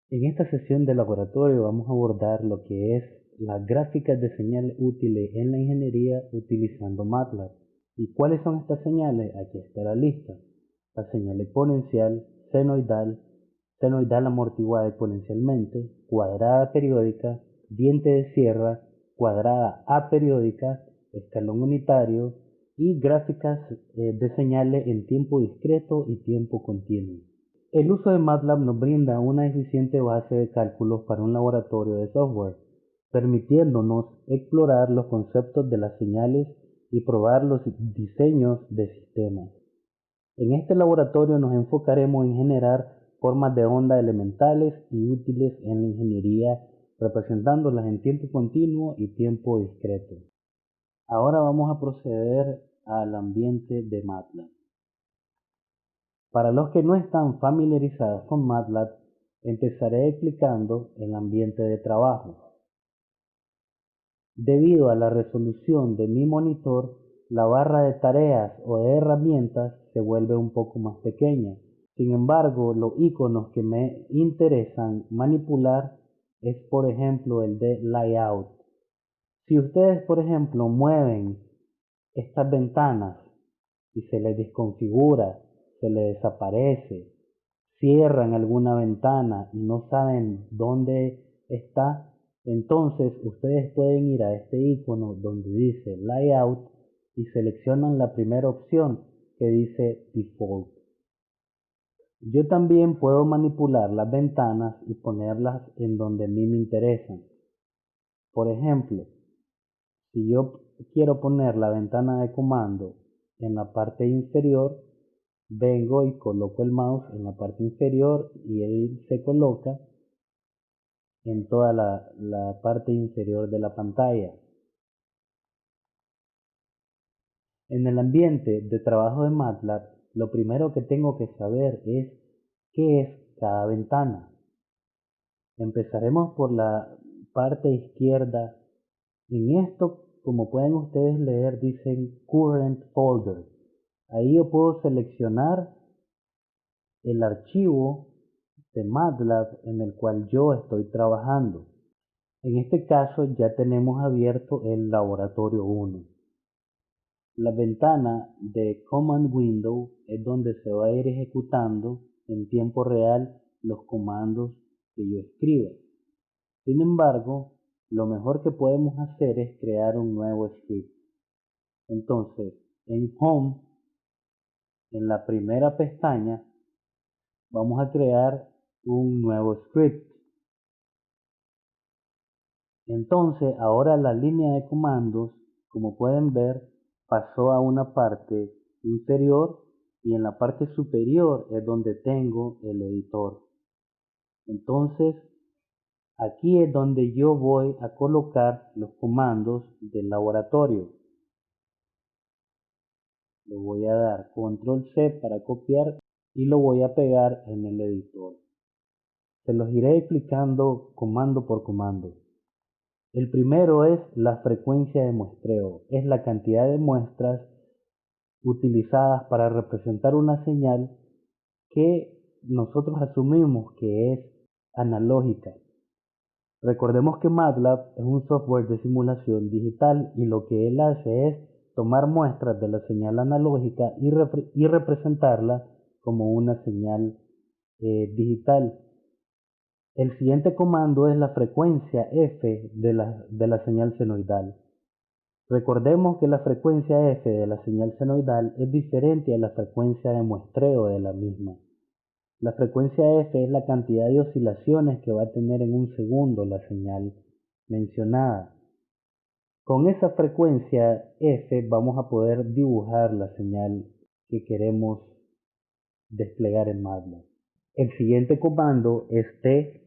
En esta sesión de laboratorio vamos a abordar lo que es las gráficas de señales útiles en la ingeniería utilizando MATLAB. ¿Y cuáles son estas señales? Aquí está la lista. La señal exponencial, senoidal, senoidal amortiguada exponencialmente, cuadrada periódica, diente de sierra, cuadrada aperiódica, escalón unitario y gráficas de señales en tiempo discreto y tiempo continuo. El uso de MATLAB nos brinda una eficiente base de cálculos para un laboratorio de software, permitiéndonos explorar los conceptos de las señales y probar los diseños de sistemas. En este laboratorio nos enfocaremos en generar formas de onda elementales y útiles en la ingeniería, representándolas en tiempo continuo y tiempo discreto. Ahora vamos a proceder al ambiente de MATLAB. Para los que no están familiarizados con MATLAB, empezaré explicando el ambiente de trabajo. Debido a la resolución de mi monitor, la barra de tareas o de herramientas se vuelve un poco más pequeña. Sin embargo, los iconos que me interesan manipular es, por ejemplo, el de Layout. Si ustedes, por ejemplo, mueven estas ventanas y se les desconfigura, se les desaparece, cierran alguna ventana y no saben dónde está, entonces ustedes pueden ir a este icono donde dice Layout y seleccionan la primera opción que dice Default. Yo también puedo manipular las ventanas y ponerlas en donde a mí me interesan. Por ejemplo, si yo quiero poner la ventana de comando en la parte inferior, vengo y coloco el mouse en la parte inferior y él se coloca en toda la parte inferior de la pantalla. En el ambiente de trabajo de MATLAB, lo primero que tengo que saber es qué es cada ventana. Empezaremos por la parte izquierda. En esto, como pueden ustedes leer, dicen Current Folder. Ahí yo puedo seleccionar el archivo de MATLAB en el cual yo estoy trabajando. En este caso ya tenemos abierto el laboratorio 1. La ventana de Command Window es donde se va a ir ejecutando en tiempo real los comandos que yo escriba. Sin embargo, lo mejor que podemos hacer es crear un nuevo script. Entonces, en Home, en la primera pestaña, vamos a crear un nuevo script. Entonces, ahora la línea de comandos, como pueden ver, pasó a una parte inferior y en la parte superior es donde tengo el editor. Entonces, aquí es donde yo voy a colocar los comandos del laboratorio. Le voy a dar control C para copiar y lo voy a pegar en el editor. Se los iré explicando comando por comando. El primero es la frecuencia de muestreo. Es la cantidad de muestras utilizadas para representar una señal que nosotros asumimos que es analógica. Recordemos que MATLAB es un software de simulación digital y lo que él hace es tomar muestras de la señal analógica y representarla como una señal digital. El siguiente comando es la frecuencia F de la señal senoidal. Recordemos que la frecuencia F de la señal senoidal es diferente a la frecuencia de muestreo de la misma. La frecuencia F es la cantidad de oscilaciones que va a tener en un segundo la señal mencionada. Con esa frecuencia F vamos a poder dibujar la señal que queremos desplegar en MATLAB. El siguiente comando es T,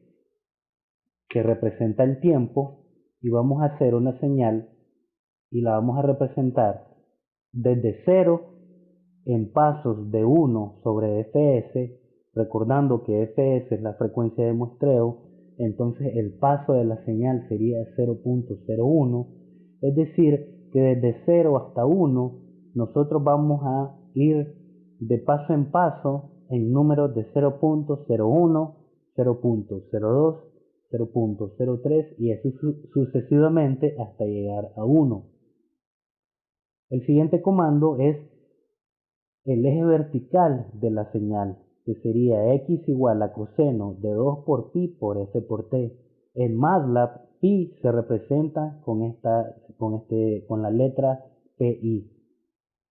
que representa el tiempo, y vamos a hacer una señal y la vamos a representar desde 0 en pasos de 1 sobre fs, recordando que fs es la frecuencia de muestreo, entonces el paso de la señal sería 0.01, es decir, que desde 0 hasta 1 nosotros vamos a ir de paso en paso en números de 0.01, 0.02, 0.03 y así sucesivamente hasta llegar a 1. El siguiente comando es el eje vertical de la señal, que sería x igual a coseno de 2 por pi por f por t. En MATLAB, pi se representa con la letra pi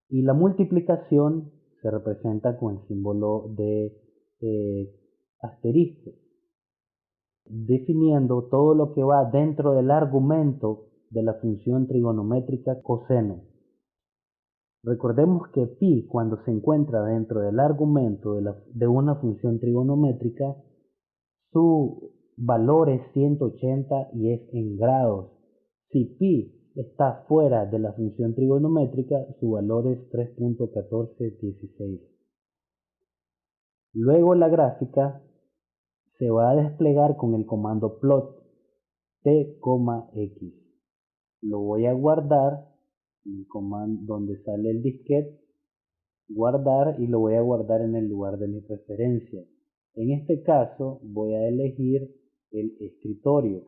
y la multiplicación se representa con el símbolo de asterisco, definiendo todo lo que va dentro del argumento de la función trigonométrica coseno. Recordemos que pi, cuando se encuentra dentro del argumento de una función trigonométrica, su valor es 180 y es en grados. Si pi está fuera de la función trigonométrica, su valor es 3.1416. Luego la gráfica se va a desplegar con el comando plot t,x. Lo voy a guardar en el comando donde sale el disquete, guardar, y lo voy a guardar en el lugar de mi preferencia. En este caso voy a elegir el escritorio.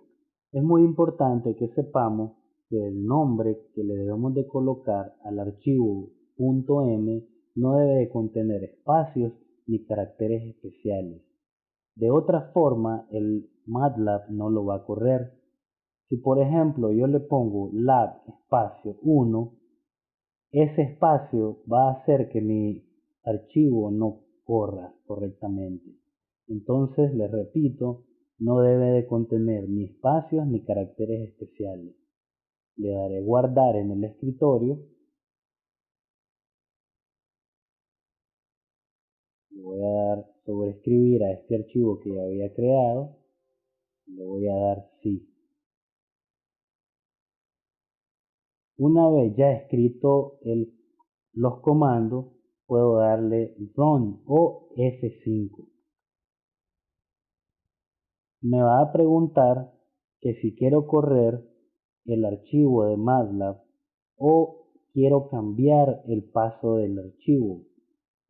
Es muy importante que sepamos que el nombre que le debemos de colocar al archivo .m no debe de contener espacios ni caracteres especiales. De otra forma, el MATLAB no lo va a correr. Si por ejemplo yo le pongo lab espacio 1, ese espacio va a hacer que mi archivo no corra correctamente. Entonces, les repito, no debe de contener ni espacios ni caracteres especiales. Le daré guardar en el escritorio. Le voy a dar sobreescribir a este archivo que ya había creado. Le voy a dar sí. Una vez ya escrito los comandos, puedo darle Run o F5. Me va a preguntar que si quiero correr el archivo de MATLAB o quiero cambiar el paso del archivo.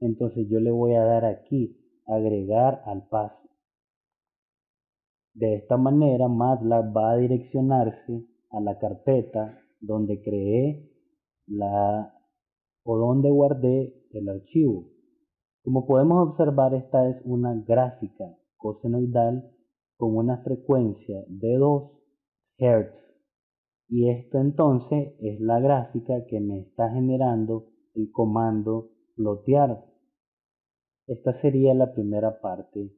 Entonces yo le voy a dar aquí, agregar al paso. De esta manera MATLAB va a direccionarse a la carpeta donde creé o donde guardé el archivo. Como podemos observar, esta es una gráfica cosenoidal con una frecuencia de 2 Hz. Y esta entonces es la gráfica que me está generando el comando plotear. Esta sería la primera parte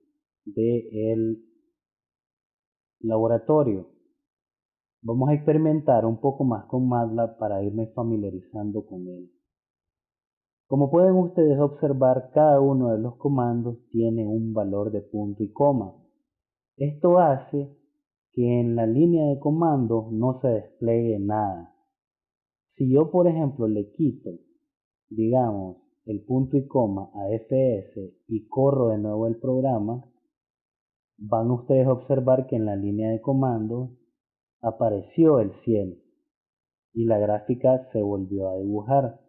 del laboratorio. Vamos a experimentar un poco más con MATLAB para irme familiarizando con él. Como pueden ustedes observar, cada uno de los comandos tiene un valor de punto y coma. Esto hace que en la línea de comandos no se despliegue nada. Si yo, por ejemplo, le quito, digamos, el punto y coma a fs y corro de nuevo el programa, van ustedes a observar que en la línea de comandos apareció el 100 y la gráfica se volvió a dibujar.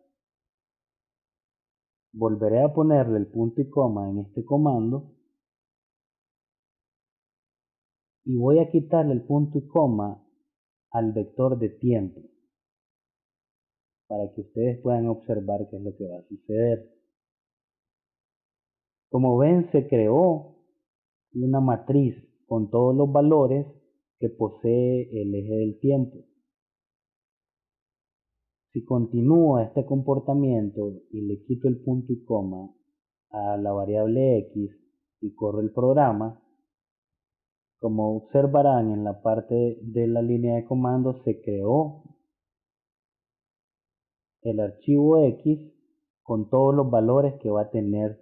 Volveré a ponerle el punto y coma en este comando y voy a quitarle el punto y coma al vector de tiempo para que ustedes puedan observar qué es lo que va a suceder. Como ven, se creó una matriz con todos los valores que posee el eje del tiempo. Si continúo este comportamiento y le quito el punto y coma a la variable x y corro el programa, como observarán en la parte de la línea de comandos se creó el archivo x con todos los valores que va a tener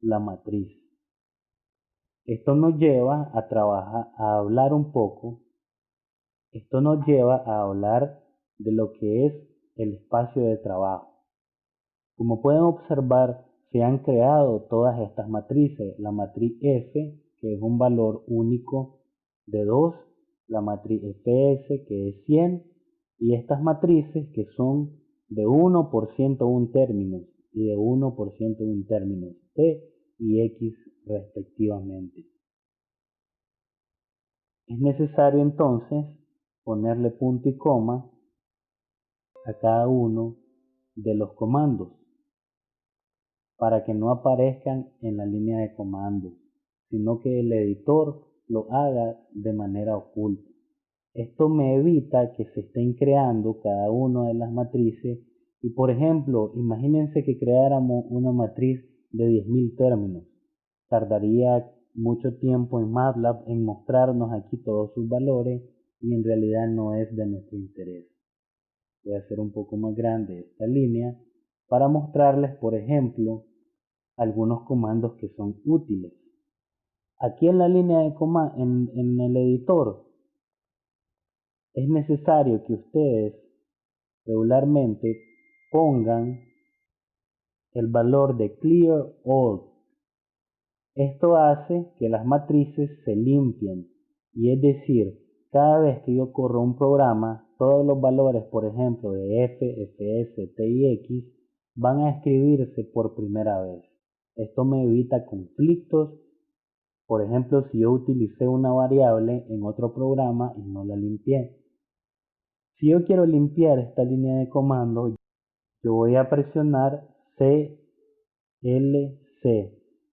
la matriz. Esto nos lleva a hablar un poco. Esto nos lleva a hablar de lo que es el espacio de trabajo. Como pueden observar, se han creado todas estas matrices. La matriz F, que es un valor único de 2, la matriz Fs, que es 100, y estas matrices que son de 1 por 101 términos y de 1 por 101 términos, T y X respectivamente. Es necesario entonces ponerle punto y coma a cada uno de los comandos para que no aparezcan en la línea de comandos, sino que el editor lo haga de manera oculta. Esto me evita que se estén creando cada una de las matrices y, por ejemplo, imagínense que creáramos una matriz de 10.000 términos. Tardaría mucho tiempo en MATLAB en mostrarnos aquí todos sus valores y en realidad no es de nuestro interés. Voy a hacer un poco más grande esta línea para mostrarles, por ejemplo, algunos comandos que son útiles. Aquí en la línea de comandos, en el editor, es necesario que ustedes regularmente pongan el valor de clear all. Esto hace que las matrices se limpien y es decir, cada vez que yo corro un programa, todos los valores, por ejemplo, de f, fs, t y x, van a escribirse por primera vez. Esto me evita conflictos. Por ejemplo, si yo utilicé una variable en otro programa y no la limpié. Si yo quiero limpiar esta línea de comando, yo voy a presionar CLC.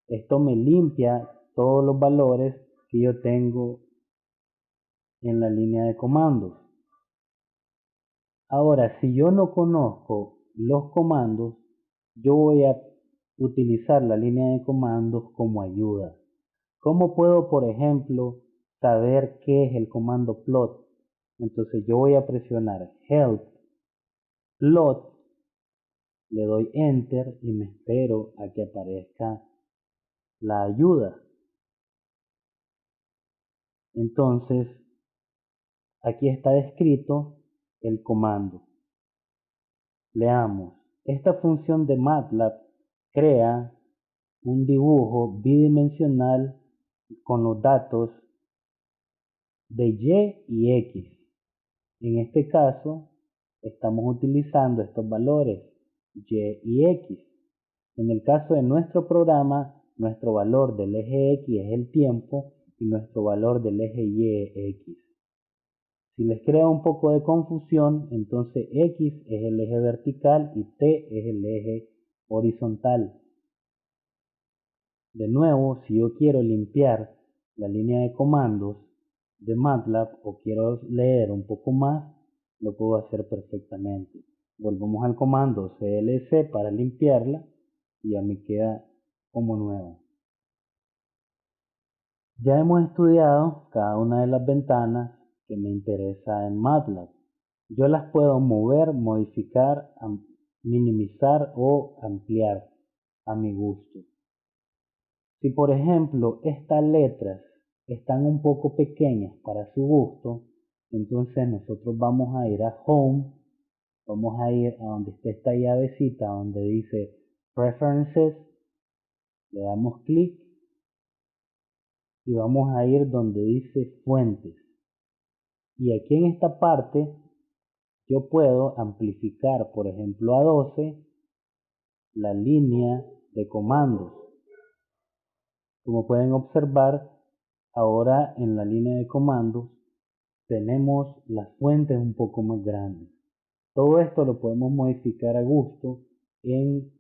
Esto me limpia todos los valores que yo tengo en la línea de comandos. Ahora, si yo no conozco los comandos, yo voy a utilizar la línea de comandos como ayuda. ¿Cómo puedo, por ejemplo, saber qué es el comando plot? Entonces yo voy a presionar help plot, le doy enter y me espero a que aparezca la ayuda. Entonces aquí está descrito el comando. Leamos. Esta función de MATLAB crea un dibujo bidimensional con los datos de Y y X. En este caso, estamos utilizando estos valores Y y X. En el caso de nuestro programa, nuestro valor del eje X es el tiempo y nuestro valor del eje Y es X. Si les crea un poco de confusión, entonces X es el eje vertical y T es el eje horizontal. De nuevo, si yo quiero limpiar la línea de comandos de MATLAB o quiero leer un poco más, lo puedo hacer perfectamente. Volvemos al comando CLC para limpiarla y ya me queda como nueva. Ya hemos estudiado cada una de las ventanas que me interesa en MATLAB. Yo las puedo mover, modificar, minimizar o ampliar a mi gusto. Si por ejemplo estas letras están un poco pequeñas para su gusto, entonces nosotros vamos a ir a Home, vamos a ir a donde está esta llavecita donde dice Preferences, le damos clic y vamos a ir donde dice Fuentes. Y aquí en esta parte yo puedo amplificar, por ejemplo, a 12 la línea de comandos. Como pueden observar, ahora en la línea de comandos tenemos las fuentes un poco más grandes. Todo esto lo podemos modificar a gusto en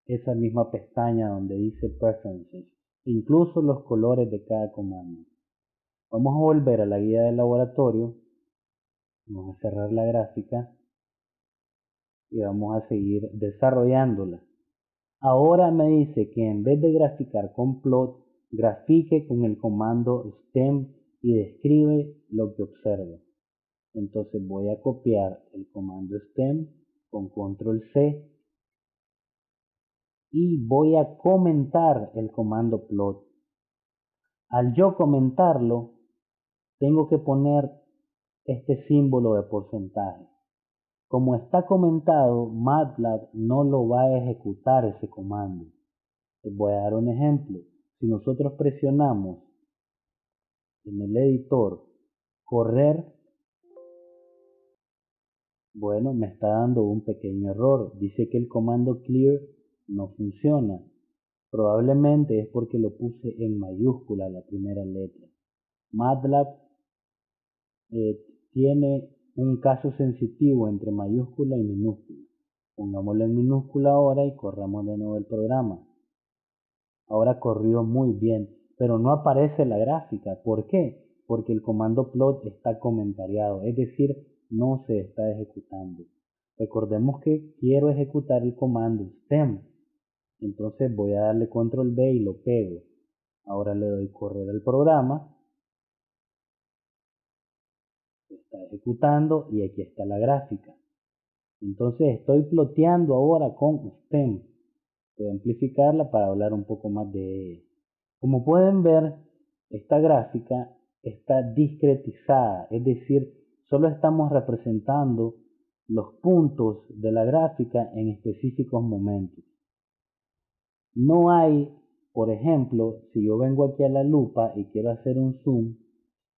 esa misma pestaña donde dice Preferences, incluso los colores de cada comando. Vamos a volver a la guía del laboratorio, vamos a cerrar la gráfica y vamos a seguir desarrollándola. Ahora me dice que en vez de graficar con plot, grafique con el comando stem y describe lo que observa. Entonces voy a copiar el comando stem con control C y voy a comentar el comando plot. Al yo comentarlo, tengo que poner este símbolo de porcentaje. Como está comentado, MATLAB no lo va a ejecutar ese comando. Les voy a dar un ejemplo. Si nosotros presionamos en el editor correr, bueno, me está dando un pequeño error. Dice que el comando clear no funciona. Probablemente es porque lo puse en mayúscula la primera letra. MATLAB tiene un caso sensitivo entre mayúscula y minúscula. Pongámoslo en minúscula ahora y corramos de nuevo el programa. Ahora corrió muy bien, pero no aparece la gráfica. ¿Por qué? Porque el comando plot está comentariado, es decir, no se está ejecutando. Recordemos que quiero ejecutar el comando stem. Entonces voy a darle control B y lo pego. Ahora le doy correr al programa. Está ejecutando y aquí está la gráfica. Entonces estoy ploteando ahora con stem. Voy a amplificarla para hablar un poco más de ella. Como pueden ver, esta gráfica está discretizada, es decir, solo estamos representando los puntos de la gráfica en específicos momentos. No hay, por ejemplo, si yo vengo aquí a la lupa y quiero hacer un zoom,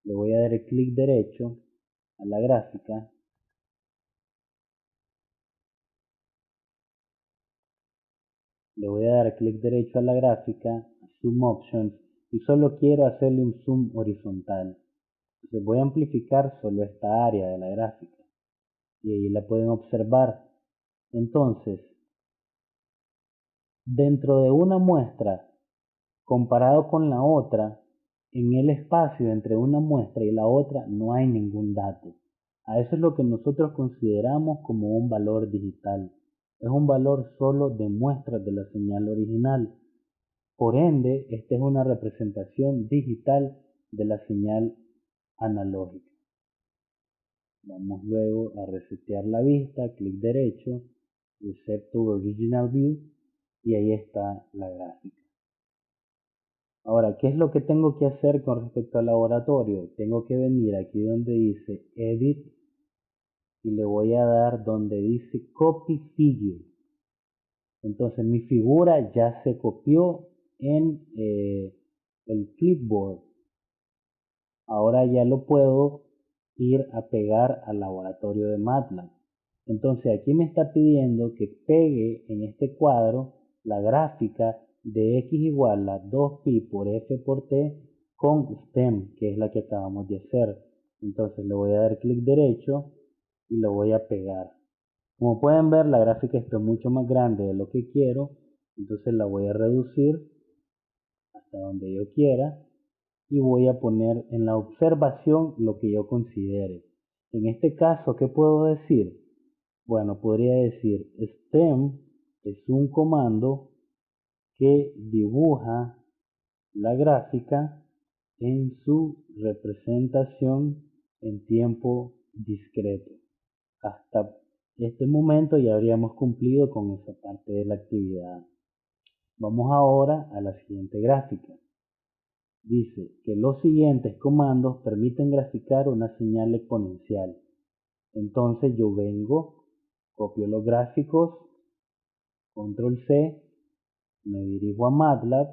le voy a dar clic derecho a la gráfica. Le voy a dar clic derecho a la gráfica, Zoom Options, y solo quiero hacerle un zoom horizontal. Entonces voy a amplificar solo esta área de la gráfica y ahí la pueden observar. Entonces, dentro de una muestra, comparado con la otra, en el espacio entre una muestra y la otra no hay ningún dato. A eso es lo que nosotros consideramos como un valor digital. Es un valor solo de muestras de la señal original. Por ende, esta es una representación digital de la señal analógica. Vamos luego a resetear la vista, clic derecho, Reset to Original View y ahí está la gráfica. Ahora, ¿qué es lo que tengo que hacer con respecto al laboratorio? Tengo que venir aquí donde dice Edit y le voy a dar donde dice Copy Figure. Entonces mi figura ya se copió en el clipboard. Ahora ya lo puedo ir a pegar al laboratorio de MATLAB. Entonces aquí me está pidiendo que pegue en este cuadro la gráfica de x igual a 2pi por f por t con stem, que es la que acabamos de hacer. Entonces le voy a dar clic derecho y lo voy a pegar. Como pueden ver, la gráfica está mucho más grande de lo que quiero, entonces la voy a reducir hasta donde yo quiera y voy a poner en la observación lo que yo considere. En este caso, ¿qué puedo decir? Bueno, podría decir stem es un comando que dibuja la gráfica en su representación en tiempo discreto. Hasta este momento ya habríamos cumplido con esa parte de la actividad. Vamos ahora a la siguiente gráfica. Dice que los siguientes comandos permiten graficar una señal exponencial. Entonces yo vengo, copio los gráficos, control C, me dirijo a MATLAB.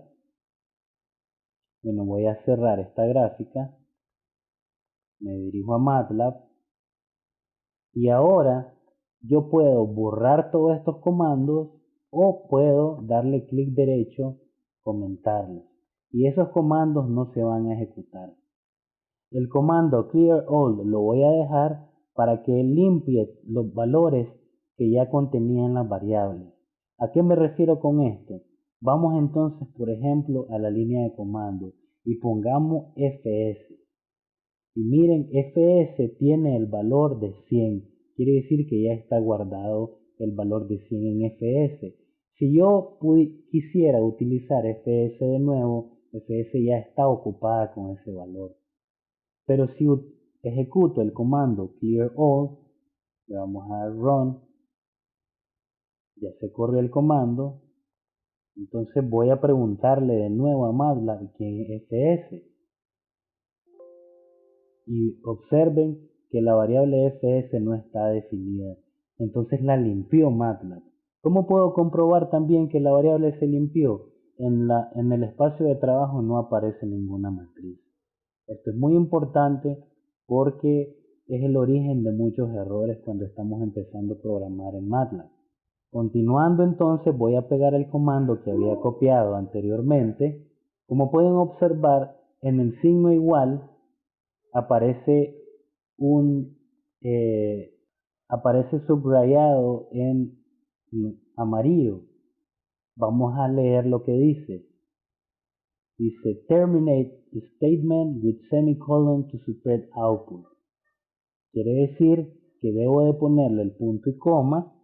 Bueno, voy a cerrar esta gráfica, me dirijo a MATLAB y ahora yo puedo borrar todos estos comandos o puedo darle clic derecho, comentarlos. Y esos comandos no se van a ejecutar. El comando clear all lo voy a dejar para que limpie los valores que ya contenían las variables. ¿A qué me refiero con esto? Vamos entonces, por ejemplo, a la línea de comando y pongamos fs. Y miren, fs tiene el valor de 100. Quiere decir que ya está guardado el valor de 100 en fs. Si yo quisiera utilizar fs de nuevo, fs ya está ocupada con ese valor. Pero si ejecuto el comando clear all, le vamos a dar run, ya se corre el comando, entonces voy a preguntarle de nuevo a MATLAB quién es fs. Y observen que la variable fs no está definida, entonces la limpió MATLAB. ¿Cómo puedo comprobar también que la variable se limpió? En el espacio de trabajo no aparece ninguna matriz. Esto es muy importante porque es el origen de muchos errores cuando estamos empezando a programar en MATLAB. Continuando entonces voy a pegar el comando que había copiado anteriormente. Como pueden observar, en el signo igual aparece un aparece subrayado en amarillo. Vamos a leer lo que dice. Dice terminate statement with semicolon to spread output. Quiere decir que debo de ponerle el punto y coma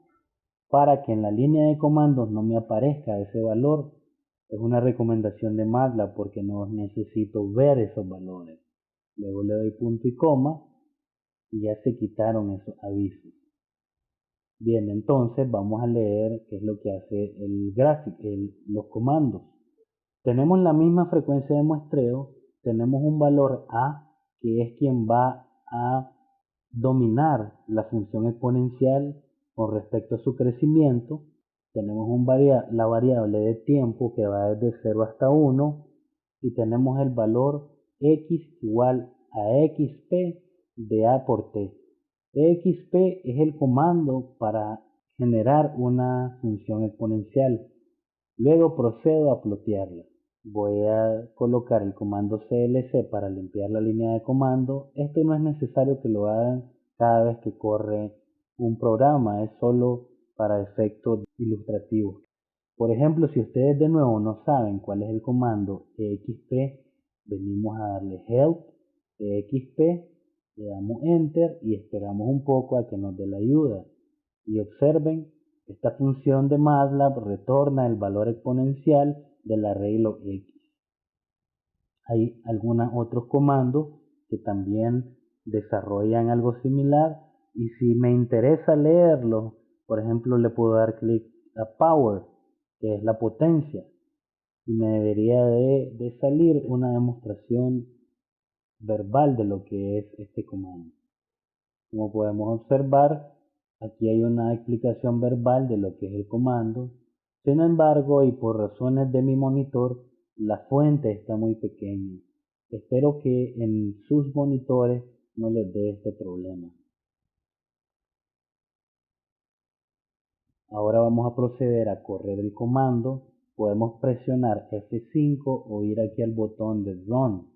para que en la línea de comandos no me aparezca ese valor. Es una recomendación de MATLAB porque no necesito ver esos valores. Luego le doy punto y coma y ya se quitaron esos avisos. Bien, entonces vamos a leer qué es lo que hace el gráfico, los comandos. Tenemos la misma frecuencia de muestreo, tenemos un valor A que es quien va a dominar la función exponencial con respecto a su crecimiento. Tenemos la variable de tiempo que va desde 0 hasta 1 y tenemos el valor x igual a xp de a por t. exp es el comando para generar una función exponencial. Luego procedo a plotearla. Voy a colocar el comando clc para limpiar la línea de comando. Esto no es necesario que lo hagan cada vez que corre un programa, es solo para efectos ilustrativos. Por ejemplo, si ustedes de nuevo no saben cuál es el comando exp, venimos a darle help exp, le damos enter y esperamos un poco a que nos dé la ayuda. Y observen, esta función de MATLAB retorna el valor exponencial del arreglo X. Hay algunos otros comandos que también desarrollan algo similar y si me interesa leerlo, por ejemplo, le puedo dar clic a Power, que es la potencia, y me debería de salir una demostración verbal de lo que es este comando. Como podemos observar, aquí hay una explicación verbal de lo que es el comando. Sin embargo, y por razones de mi monitor, la fuente está muy pequeña. Espero que en sus monitores no les dé este problema. Ahora vamos a proceder a correr el comando. Podemos presionar F5 o ir aquí al botón de Run.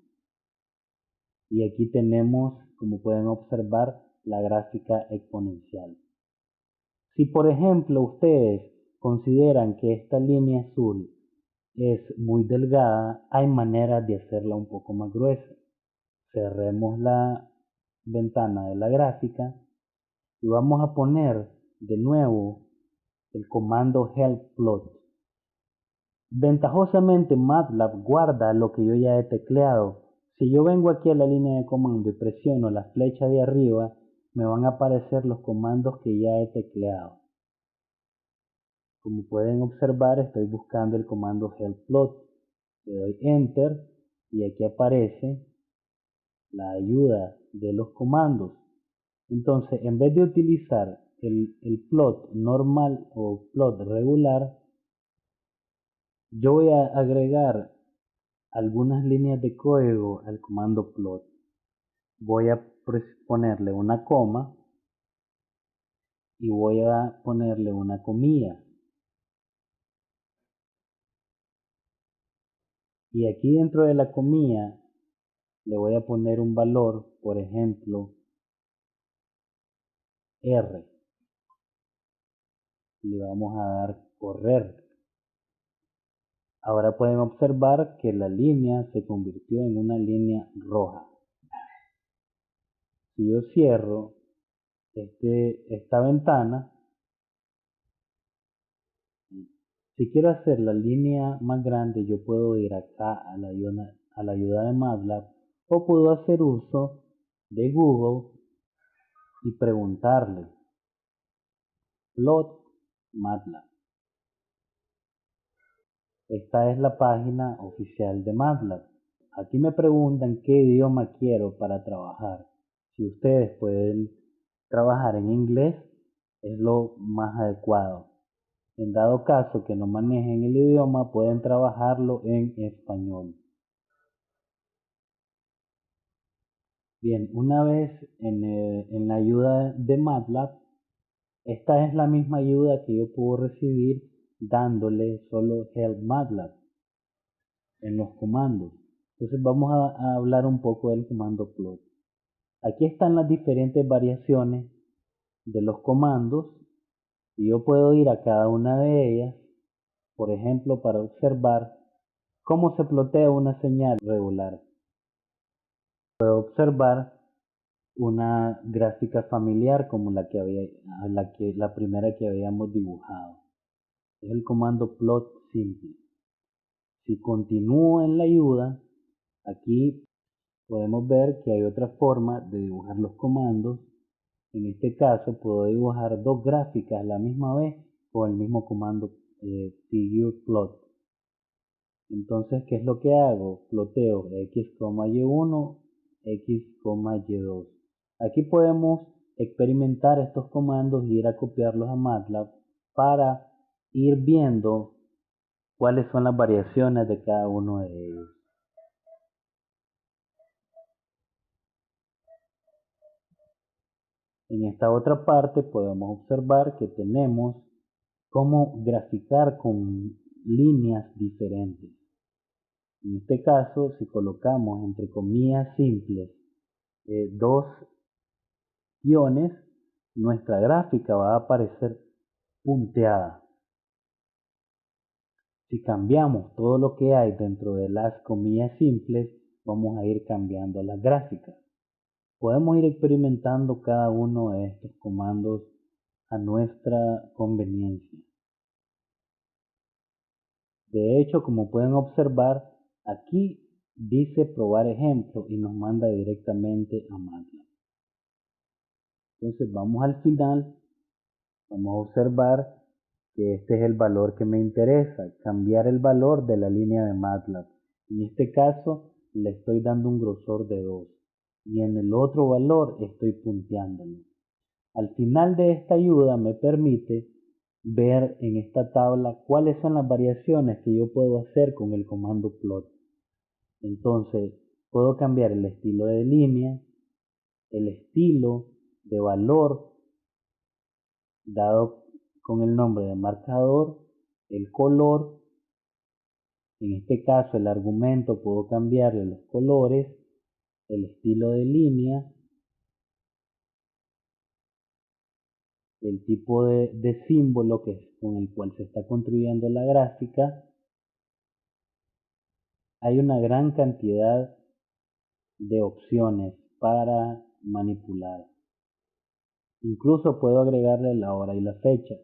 Y aquí tenemos, como pueden observar, la gráfica exponencial. Si por ejemplo ustedes consideran que esta línea azul es muy delgada, hay maneras de hacerla un poco más gruesa. Cerremos la ventana de la gráfica y vamos a poner de nuevo el comando help plot. Ventajosamente MATLAB guarda lo que yo ya he tecleado. Si yo vengo aquí a la línea de comando y presiono la flecha de arriba, me van a aparecer los comandos que ya he tecleado. Como pueden observar, estoy buscando el comando help plot. Le doy enter y aquí aparece la ayuda de los comandos. Entonces, en vez de utilizar el plot normal o plot regular, yo voy a agregar algunas líneas de código al comando plot. Voy a ponerle una coma y voy a ponerle una comilla. Y aquí dentro de la comilla le voy a poner un valor, por ejemplo, R. Le vamos a dar correr. Ahora pueden observar que la línea se convirtió en una línea roja. Si yo cierro esta ventana, si quiero hacer la línea más grande, yo puedo ir acá a la ayuda de MATLAB o puedo hacer uso de Google y preguntarle plot MATLAB. Esta es la página oficial de MATLAB. Aquí me preguntan qué idioma quiero para trabajar. Si ustedes pueden trabajar en inglés, es lo más adecuado. En dado caso que no manejen el idioma, pueden trabajarlo en español. Bien, una vez en la ayuda de MATLAB, esta es la misma ayuda que yo puedo recibir dándole solo help MATLAB en los comandos. Entonces vamos a hablar un poco del comando plot. Aquí están las diferentes variaciones de los comandos y yo puedo ir a cada una de ellas, por ejemplo, para observar cómo se plotea una señal regular. Puedo observar una gráfica familiar como la primera que habíamos dibujado. Es el comando plot simple. Si continúo en la ayuda, aquí podemos ver que hay otra forma de dibujar los comandos. En este caso puedo dibujar dos gráficas a la misma vez con el mismo comando figure plot. Entonces, ¿qué es lo que hago? Ploteo x, y1, x, y2. Aquí podemos experimentar estos comandos y ir a copiarlos a MATLAB para ir viendo cuáles son las variaciones de cada uno de ellos. En esta otra parte podemos observar que tenemos cómo graficar con líneas diferentes. En este caso, si colocamos entre comillas simples dos guiones, nuestra gráfica va a aparecer punteada. Si cambiamos todo lo que hay dentro de las comillas simples, vamos a ir cambiando las gráficas. Podemos ir experimentando cada uno de estos comandos a nuestra conveniencia. De hecho, como pueden observar, aquí dice probar ejemplo y nos manda directamente a MATLAB. Entonces vamos al final, vamos a observar que este es el valor que me interesa, cambiar el valor de la línea de MATLAB. En este caso le estoy dando un grosor de 2 y en el otro valor estoy punteándolo. Al final de esta ayuda me permite ver en esta tabla cuáles son las variaciones que yo puedo hacer con el comando plot. Entonces puedo cambiar el estilo de línea, el estilo de valor dado con el nombre de marcador, el color, en este caso el argumento puedo cambiarle los colores, el estilo de línea, el tipo de símbolo con el cual se está construyendo la gráfica. Hay una gran cantidad de opciones para manipular. Incluso puedo agregarle la hora y la fecha.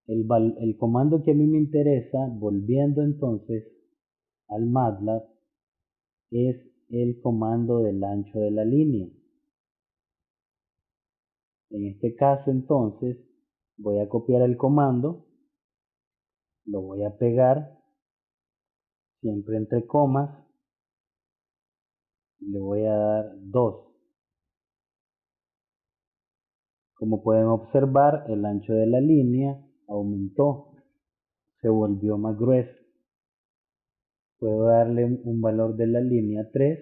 El comando que a mí me interesa, volviendo entonces al MATLAB, es el comando del ancho de la línea. En este caso entonces voy a copiar el comando, lo voy a pegar siempre entre comas y le voy a dar 2. Como pueden observar, el ancho de la línea aumentó, se volvió más grueso. Puedo darle un valor de la línea 3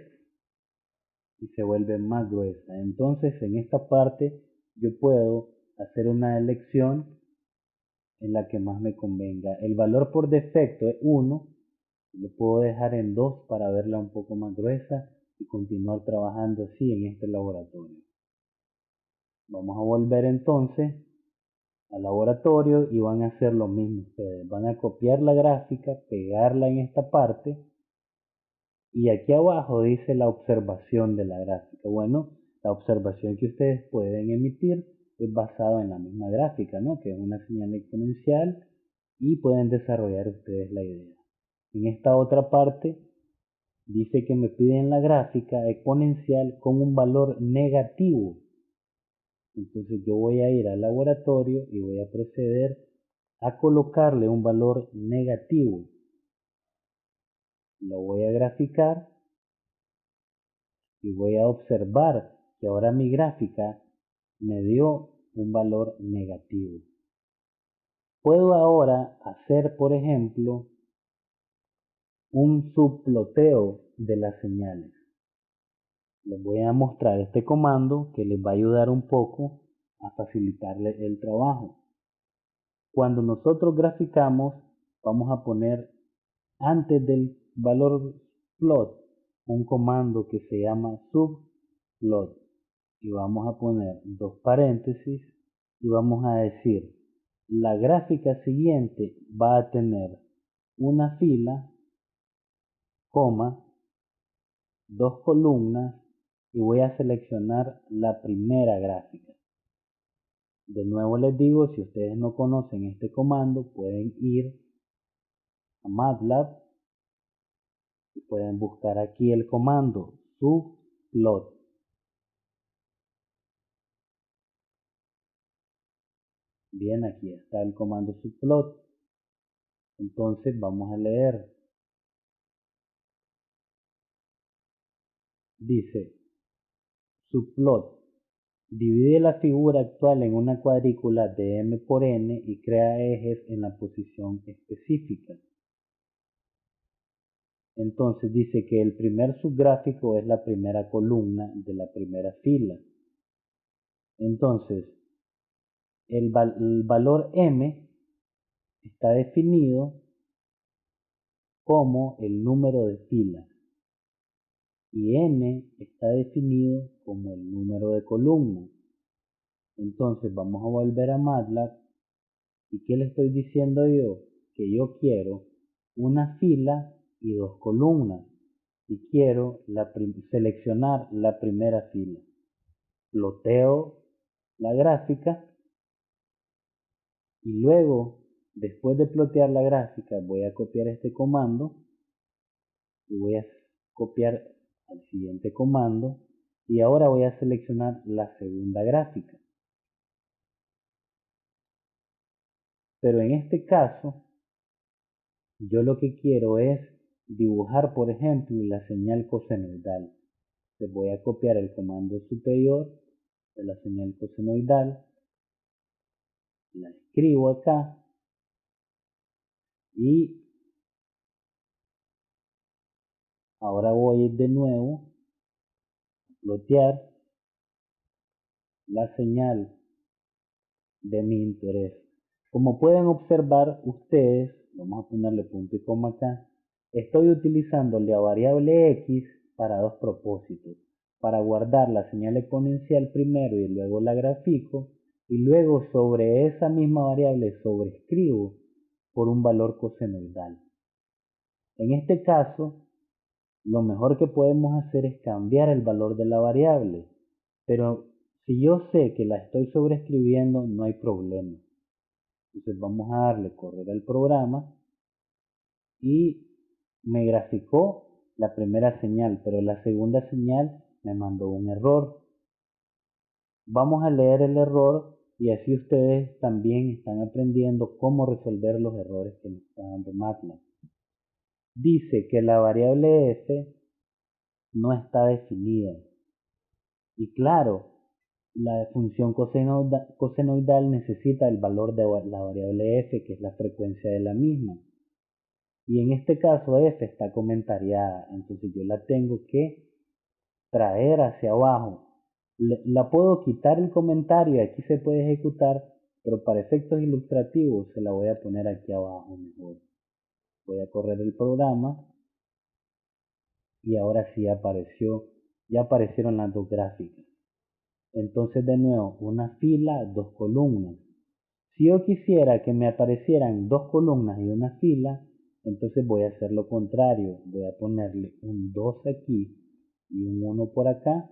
y se vuelve más gruesa. Entonces en esta parte yo puedo hacer una elección en la que más me convenga. El valor por defecto es 1, lo puedo dejar en 2 para verla un poco más gruesa y continuar trabajando así en este laboratorio. Vamos a volver entonces al laboratorio y van a hacer lo mismo ustedes. Van a copiar la gráfica, pegarla en esta parte y aquí abajo dice la observación de la gráfica. Bueno, la observación que ustedes pueden emitir es basada en la misma gráfica, ¿no? Que es una señal exponencial y pueden desarrollar ustedes la idea. En esta otra parte dice que me piden la gráfica exponencial con un valor negativo. Entonces yo voy a ir al laboratorio y voy a proceder a colocarle un valor negativo. Lo voy a graficar y voy a observar que ahora mi gráfica me dio un valor negativo. Puedo ahora hacer, por ejemplo, un subploteo de las señales. Les voy a mostrar este comando que les va a ayudar un poco a facilitarle el trabajo. Cuando nosotros graficamos, vamos a poner antes del valor plot un comando que se llama subplot y vamos a poner dos paréntesis y vamos a decir la gráfica siguiente va a tener una fila, coma, dos columnas y voy a seleccionar la primera gráfica. De nuevo les digo, si ustedes no conocen este comando, pueden ir a MATLAB y pueden buscar aquí el comando subplot. Bien, aquí está el comando subplot. Entonces vamos a leer. Dice, subplot. Divide la figura actual en una cuadrícula de m por n y crea ejes en la posición específica. Entonces dice que el primer subgráfico es la primera columna de la primera fila. Entonces, el valor m está definido como el número de filas y n está definido como el número de columnas. Entonces vamos a volver a MATLAB y ¿qué le estoy diciendo yo? Que yo quiero una fila y dos columnas y quiero seleccionar la primera fila. Ploteo la gráfica y luego, después de plotear la gráfica, voy a copiar este comando y voy a copiar al siguiente comando y ahora voy a seleccionar la segunda gráfica. Pero en este caso, yo lo que quiero es dibujar, por ejemplo, la señal cosenoidal. Les voy a copiar el comando superior de la señal cosenoidal, la escribo acá y ahora voy de nuevo a plotear la señal de mi interés. Como pueden observar ustedes, vamos a ponerle punto y coma acá, estoy utilizando la variable x para dos propósitos. Para guardar la señal exponencial primero y luego la grafico, y luego sobre esa misma variable sobrescribo por un valor cosenoidal. En este caso, lo mejor que podemos hacer es cambiar el valor de la variable, pero si yo sé que la estoy sobreescribiendo, no hay problema. Entonces vamos a darle correr al programa y me graficó la primera señal, pero la segunda señal me mandó un error. Vamos a leer el error y así ustedes también están aprendiendo cómo resolver los errores que nos está dando MATLAB. Dice que la variable f no está definida. Y claro, la función cosenoidal necesita el valor de la variable f, que es la frecuencia de la misma. Y en este caso f está comentariada, entonces yo la tengo que traer hacia abajo. La puedo quitar el comentario, aquí se puede ejecutar, pero para efectos ilustrativos se la voy a poner aquí abajo mejor. Voy a correr el programa y ahora sí apareció, ya aparecieron las dos gráficas. Entonces de nuevo, una fila, dos columnas. Si yo quisiera que me aparecieran dos columnas y una fila, entonces voy a hacer lo contrario. Voy a ponerle un 2 aquí y un 1 por acá.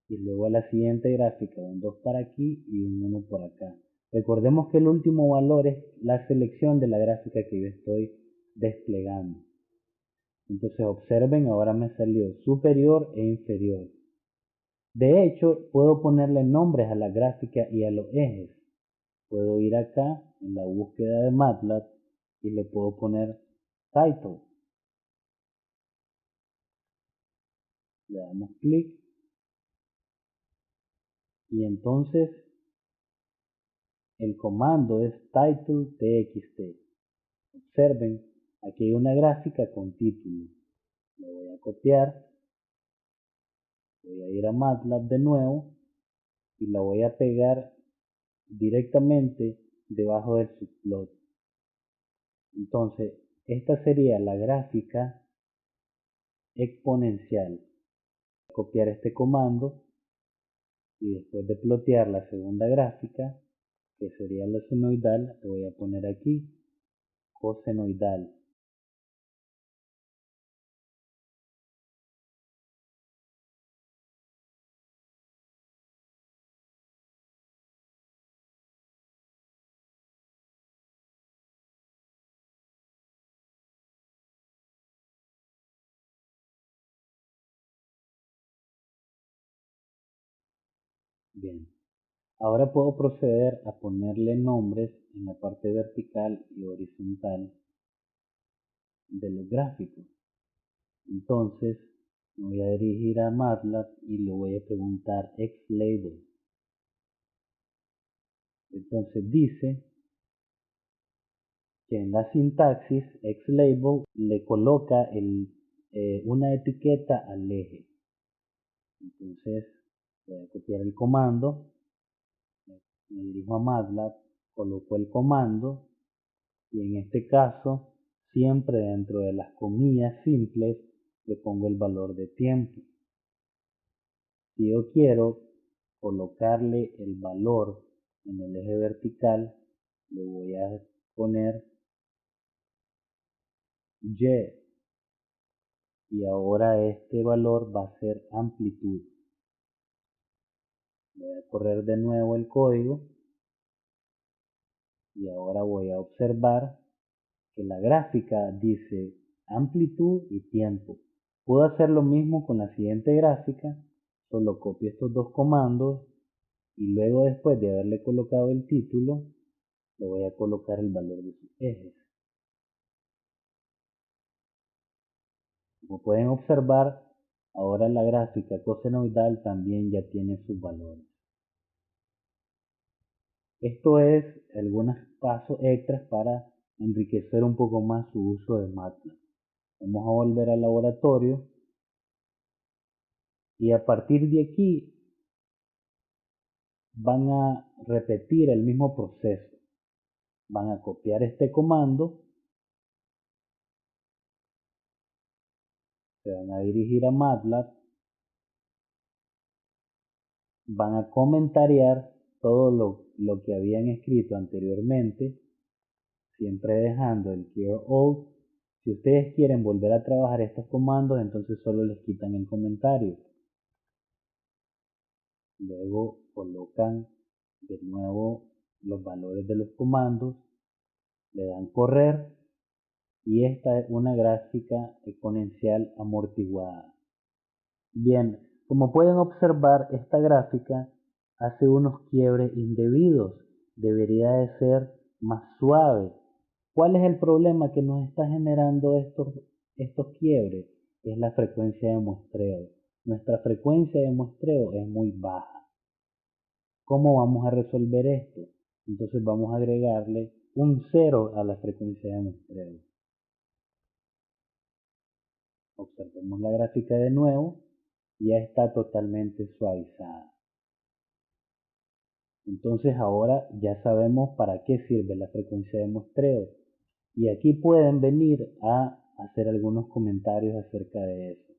Y luego a la siguiente gráfica un 2 para aquí y un 1 por acá. Recordemos que el último valor es la selección de la gráfica que yo estoy desplegando. Entonces observen, ahora me salió superior e inferior. De hecho, puedo ponerle nombres a la gráfica y a los ejes. Puedo ir acá en la búsqueda de MATLAB y le puedo poner title. Le damos clic y entonces el comando es title txt. Observen, aquí hay una gráfica con título. La voy a copiar. Voy a ir a MATLAB de nuevo y la voy a pegar directamente debajo del subplot. Entonces, Esta sería la gráfica exponencial. Copiar este comando y después de plotear la segunda gráfica, que sería la senoidal, le voy a poner aquí cosenoidal. Bien, ahora puedo proceder a ponerle nombres en la parte vertical y horizontal de los gráficos. Entonces me voy a dirigir a MATLAB y le voy a preguntar xlabel. Entonces dice que en la sintaxis xlabel le coloca una etiqueta al eje. Entonces voy a copiar el comando, me dirijo a MATLAB, coloco el comando y en este caso siempre dentro de las comillas simples le pongo el valor de tiempo. Si yo quiero colocarle el valor en el eje vertical, le voy a poner y ahora este valor va a ser amplitud. Voy a correr de nuevo el código y ahora voy a observar que la gráfica dice amplitud y tiempo. Puedo hacer lo mismo con la siguiente gráfica, solo copio estos dos comandos y luego después de haberle colocado el título, le voy a colocar el valor de sus ejes. Como pueden observar, ahora la gráfica cosenoidal también ya tiene sus valores. Esto es algunos pasos extras para enriquecer un poco más su uso de MATLAB. Vamos a volver al laboratorio y a partir de aquí van a repetir el mismo proceso. Van a copiar este comando, se van a dirigir a MATLAB, van a comentariar todo lo que habían escrito anteriormente, siempre dejando el clear all. Si ustedes quieren volver a trabajar estos comandos, entonces solo les quitan el comentario. Luego colocan de nuevo los valores de los comandos, le dan correr y esta es una gráfica exponencial amortiguada. Bien, como pueden observar, esta gráfica hace unos quiebres indebidos. Debería de ser más suave. ¿Cuál es el problema que nos está generando estos quiebres? Es la frecuencia de muestreo. Nuestra frecuencia de muestreo es muy baja. ¿Cómo vamos a resolver esto? Entonces vamos a agregarle un 0 a la frecuencia de muestreo. Observemos la gráfica de nuevo. Ya está totalmente suavizada. Entonces ahora ya sabemos para qué sirve la frecuencia de muestreo. Y aquí pueden venir a hacer algunos comentarios acerca de eso.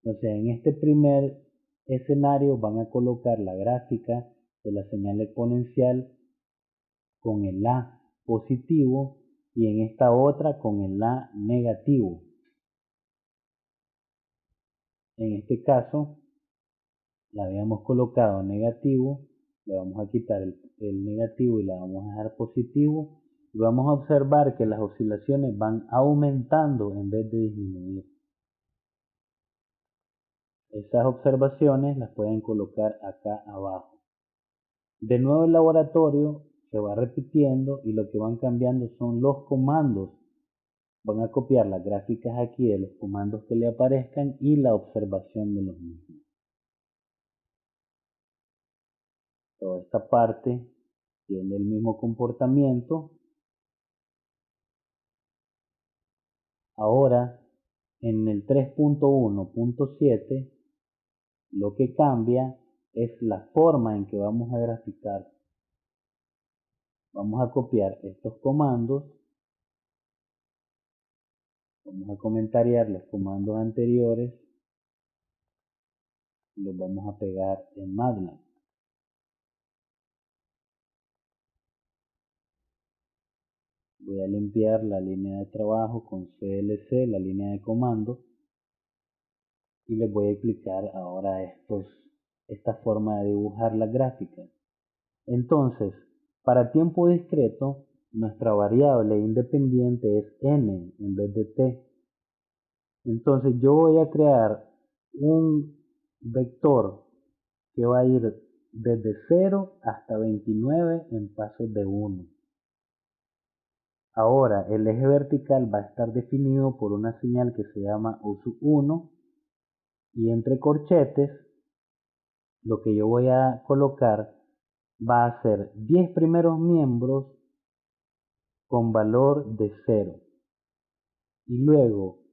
Entonces en este primer escenario van a colocar la gráfica de la señal exponencial con el A positivo y en esta otra con el A negativo. En este caso la habíamos colocado negativo, le vamos a quitar el negativo y la vamos a dejar positivo y vamos a observar que las oscilaciones van aumentando en vez de disminuir. Esas observaciones las pueden colocar acá abajo. De nuevo el laboratorio se va repitiendo y lo que van cambiando son los comandos. Van a copiar las gráficas aquí de los comandos que le aparezcan y la observación de los mismos. Toda esta parte tiene el mismo comportamiento. Ahora, en el 3.1.7, lo que cambia es la forma en que vamos a graficar. Vamos a copiar estos comandos Vamos a comentariar los comandos anteriores y los vamos a pegar en MATLAB. Voy a limpiar la línea de trabajo con CLC, la línea de comando, y les voy a explicar ahora esta forma de dibujar las gráficas. Entonces, para tiempo discreto, nuestra variable independiente es n en vez de t. Entonces yo voy a crear un vector que va a ir desde 0 hasta 29 en pasos de 1. Ahora el eje vertical va a estar definido por una señal que se llama U1, y entre corchetes lo que yo voy a colocar va a ser 10 primeros miembros con valor de 0. Y luego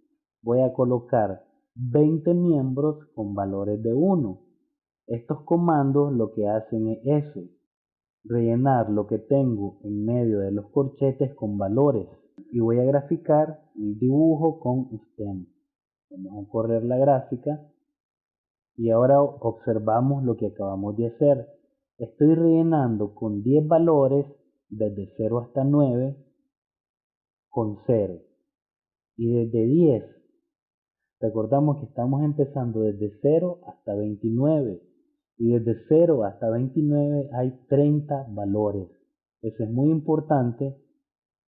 voy a colocar 20 miembros con valores de 1. Estos comandos lo que hacen es eso, rellenar lo que tengo en medio de los corchetes con valores. Y voy a graficar el dibujo con stem. Vamos a correr la gráfica y ahora observamos lo que acabamos de hacer. Estoy rellenando con 10 valores desde 0 hasta 9 con 0. Y desde 10, recordamos que estamos empezando desde 0 hasta 29. Y desde 0 hasta 29 hay 30 valores. Eso es muy importante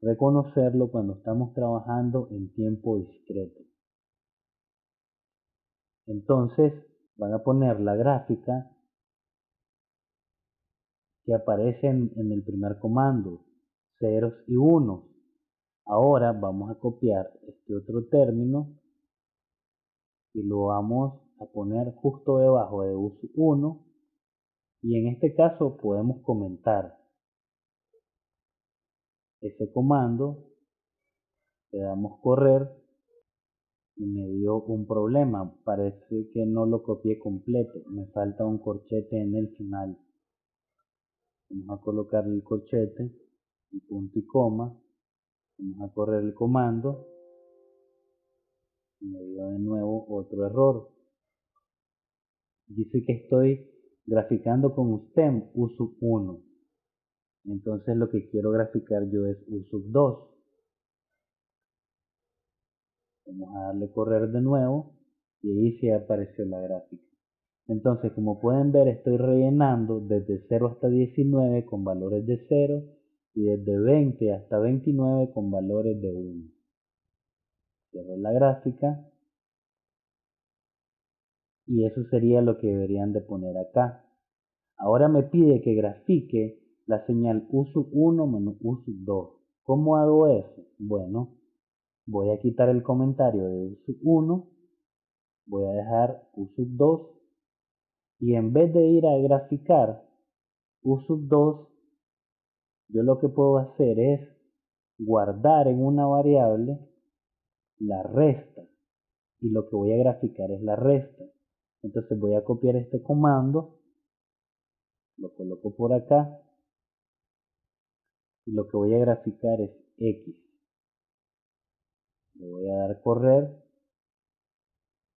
reconocerlo cuando estamos trabajando en tiempo discreto. Entonces van a poner la gráfica que aparece en el primer comando, ceros y unos. Ahora vamos a copiar este otro término y lo vamos a poner justo debajo de U1, y en este caso podemos comentar ese comando, le damos correr y me dio un problema. Parece que no lo copié completo, me falta un corchete en el final. Vamos a colocar el corchete y punto y coma. Vamos a correr el comando y me dio de nuevo otro error. Dice que estoy graficando con stem U1. Entonces lo que quiero graficar yo es U2. Vamos a darle correr de nuevo y ahí sí apareció la gráfica. Entonces, como pueden ver, estoy rellenando desde 0 hasta 19 con valores de 0 y desde 20 hasta 29 con valores de 1. Cierro la gráfica y eso sería lo que deberían de poner acá. Ahora me pide que grafique la señal U1 menos U2. ¿Cómo hago eso? Bueno, voy a quitar el comentario de U1, voy a dejar U2 y en vez de ir a graficar U2, yo lo que puedo hacer es guardar en una variable la resta, y lo que voy a graficar es la resta. Entonces voy a copiar este comando, lo coloco por acá y lo que voy a graficar es X. Le voy a dar correr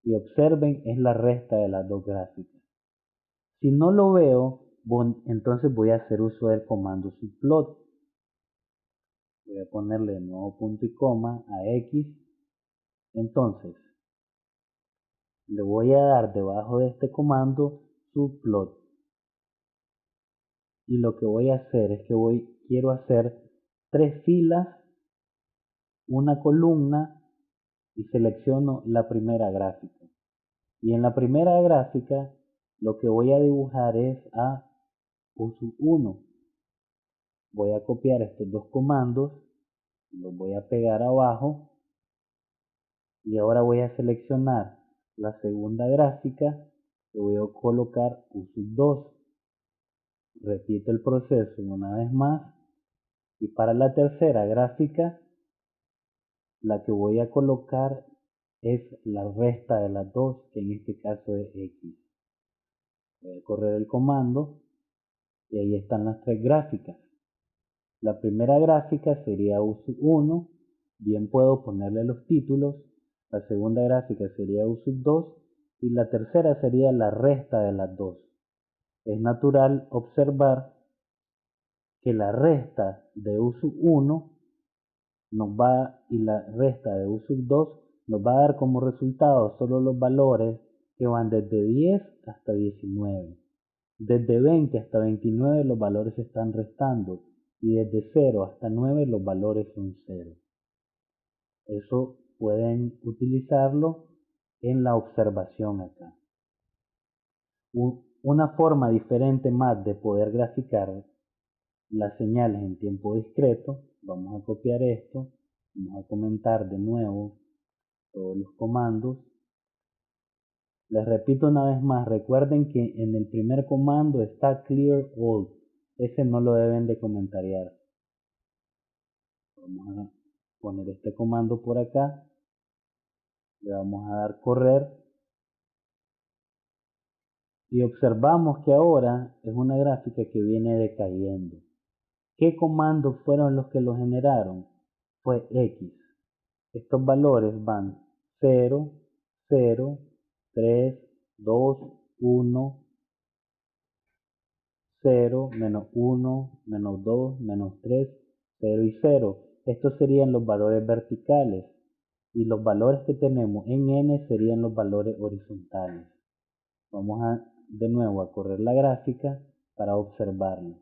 y observen, es la resta de las dos gráficas. Si no lo veo, entonces voy a hacer uso del comando subplot. Voy a ponerle de nuevo punto y coma a X. Entonces le voy a dar debajo de este comando subplot, y lo que voy a hacer es que quiero hacer 3 filas, una columna, y selecciono la primera gráfica. Y en la primera gráfica lo que voy a dibujar es a U1. Voy a copiar estos dos comandos, los voy a pegar abajo y ahora voy a seleccionar la segunda gráfica y voy a colocar U2. Repito el proceso una vez más y para la tercera gráfica la que voy a colocar es la resta de las dos, que en este caso es X. Voy a correr el comando y ahí están las tres gráficas. La primera gráfica sería U1 Bien puedo ponerle los títulos. La segunda gráfica sería U sub 2 y la tercera sería la resta de las dos. Es natural observar que la resta de U sub 1 y la resta de U sub 2 nos va a dar como resultado solo los valores que van desde 10 hasta 19. Desde 20 hasta 29 los valores se están restando y desde 0 hasta 9 los valores son 0. Eso pueden utilizarlo en la observación acá. Una forma diferente más de poder graficar las señales en tiempo discreto, vamos a copiar esto, vamos a comentar de nuevo todos los comandos. Les repito una vez más, recuerden que en el primer comando está clear all, ese no lo deben de comentariar. Vamos a poner este comando por acá, le vamos a dar correr y observamos que ahora es una gráfica que viene decayendo. ¿Qué comandos fueron los que lo generaron? Fue X. Estos valores van 0, 0, 3, 2, 1, 0, menos 1, menos 2, menos 3, 0 y 0. Estos serían los valores verticales y los valores que tenemos en n serían los valores horizontales. Vamos de nuevo a correr la gráfica para observarlo.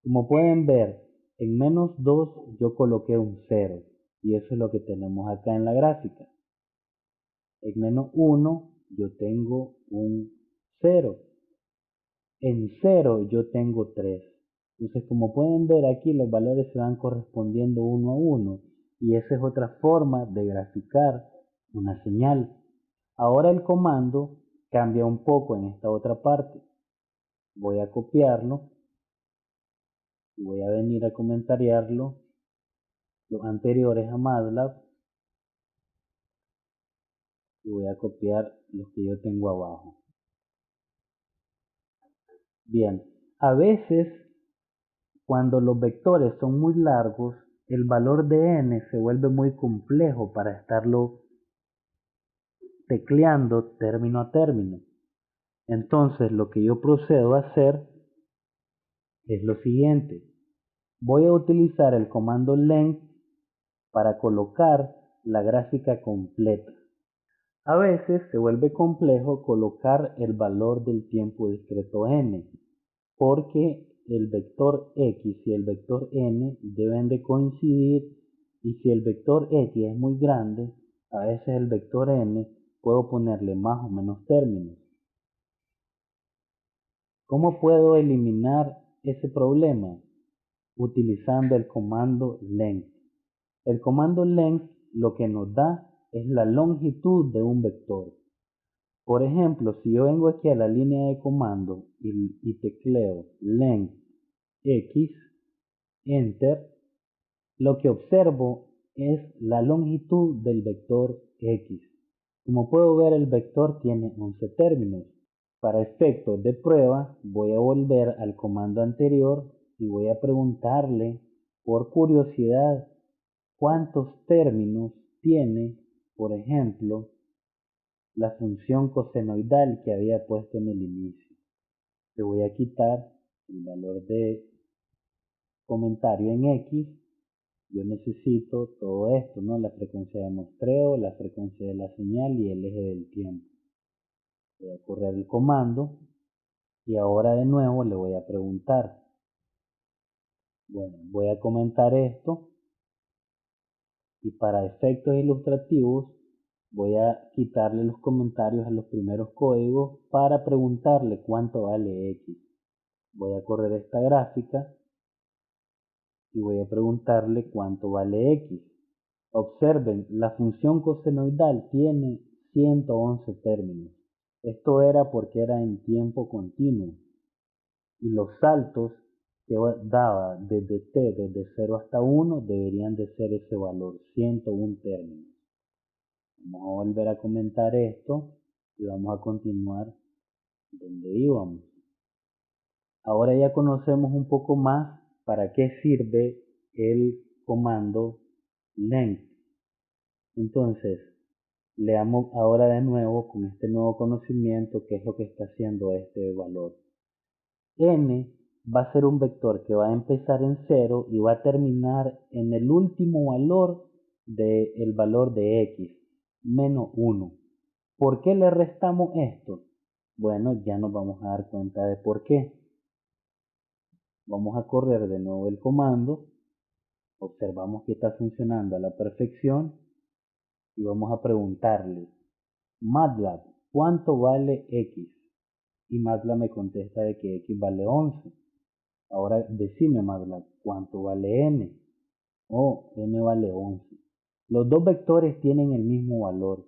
Como pueden ver, en menos 2 yo coloqué un 0 y eso es lo que tenemos acá en la gráfica. En menos 1 yo tengo un 0. En 0 yo tengo 3. Entonces, como pueden ver aquí, los valores se van correspondiendo uno a uno y esa es otra forma de graficar una señal. Ahora el comando cambia un poco en esta otra parte. Voy a copiarlo y voy a venir a comentariarlo los anteriores a MATLAB y voy a copiar los que yo tengo abajo. Bien, a veces cuando los vectores son muy largos, el valor de n se vuelve muy complejo para estarlo tecleando término a término. Entonces lo que yo procedo a hacer es lo siguiente. Voy a utilizar el comando length para colocar la gráfica completa. A veces se vuelve complejo colocar el valor del tiempo discreto n, porque el vector x y el vector n deben de coincidir y si el vector x es muy grande, a veces el vector n puedo ponerle más o menos términos. ¿Cómo puedo eliminar ese problema? Utilizando el comando length. El comando length lo que nos da es la longitud de un vector. Por ejemplo, si yo vengo aquí a la línea de comando y tecleo length x, enter, lo que observo es la longitud del vector x. Como puedo ver, el vector tiene 11 términos. Para efectos de prueba, voy a volver al comando anterior y voy a preguntarle, por curiosidad, cuántos términos tiene, por ejemplo, la función cosenoidal que había puesto en el inicio. Le voy a quitar el valor de comentario en X. Yo necesito todo esto, ¿no? La frecuencia de muestreo, la frecuencia de la señal y el eje del tiempo. Voy a correr el comando y ahora de nuevo le voy a preguntar. Bueno, voy a comentar esto y para efectos ilustrativos voy a quitarle los comentarios a los primeros códigos para preguntarle cuánto vale X. Voy a correr esta gráfica y voy a preguntarle cuánto vale X. Observen, la función cosenoidal tiene 111 términos. Esto era porque era en tiempo continuo y los saltos que daba desde t, desde 0 hasta 1, deberían de ser ese valor, 101 términos. Vamos a volver a comentar esto y vamos a continuar donde íbamos. Ahora ya conocemos un poco más para qué sirve el comando length. Entonces, leamos ahora de nuevo con este nuevo conocimiento qué es lo que está haciendo este valor. N va a ser un vector que va a empezar en 0 y va a terminar en el último valor del valor de x, menos 1. ¿Por qué le restamos esto? Bueno, ya nos vamos a dar cuenta de por qué. Vamos a correr de nuevo el comando, observamos que está funcionando a la perfección y vamos a preguntarle, MATLAB, ¿cuánto vale x? Y MATLAB me contesta de que x vale 11. Ahora decime, MATLAB, ¿cuánto vale n? Oh, n vale 11. Los dos vectores tienen el mismo valor.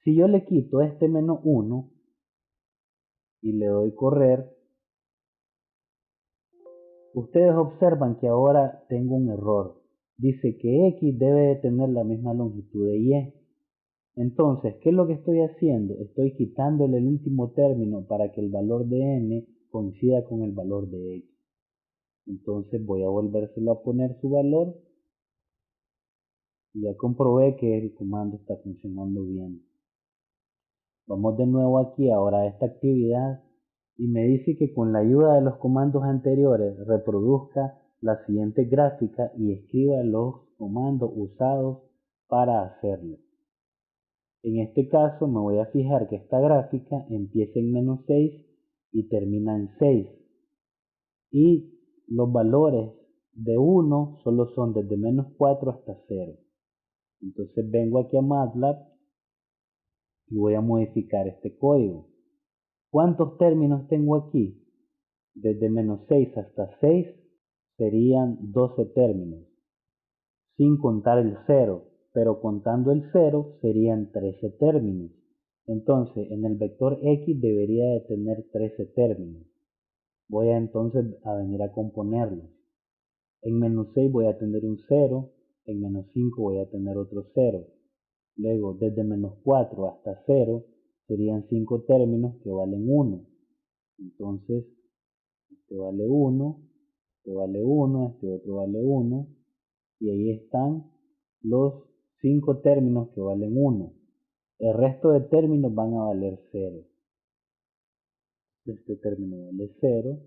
Si yo le quito este menos 1 y le doy correr, ustedes observan que ahora tengo un error. Dice que x debe de tener la misma longitud de y. Entonces, ¿qué es lo que estoy haciendo? Estoy quitándole el último término para que el valor de n coincida con el valor de x. Entonces voy a volvérselo a poner su valor y ya comprobé que el comando está funcionando bien. Vamos de nuevo aquí ahora a esta actividad y me dice que con la ayuda de los comandos anteriores reproduzca la siguiente gráfica y escriba los comandos usados para hacerlo. En este caso me voy a fijar que esta gráfica empieza en menos 6 y termina en 6. Y los valores de 1 solo son desde menos 4 hasta 0. Entonces vengo aquí a MATLAB y voy a modificar este código. ¿Cuántos términos tengo aquí? Desde menos 6 hasta 6 serían 12 términos, sin contar el 0, pero contando el 0 serían 13 términos. Entonces, en el vector x debería de tener 13 términos. Voy a entonces a venir a componerlos. En menos 6 voy a tener un 0, en menos 5 voy a tener otro 0. Luego, desde menos 4 hasta 0 serían 5 términos que valen 1. Entonces, este vale 1, este vale 1, este otro vale 1. Y ahí están los 5 términos que valen 1. El resto de términos van a valer 0. Este término vale 0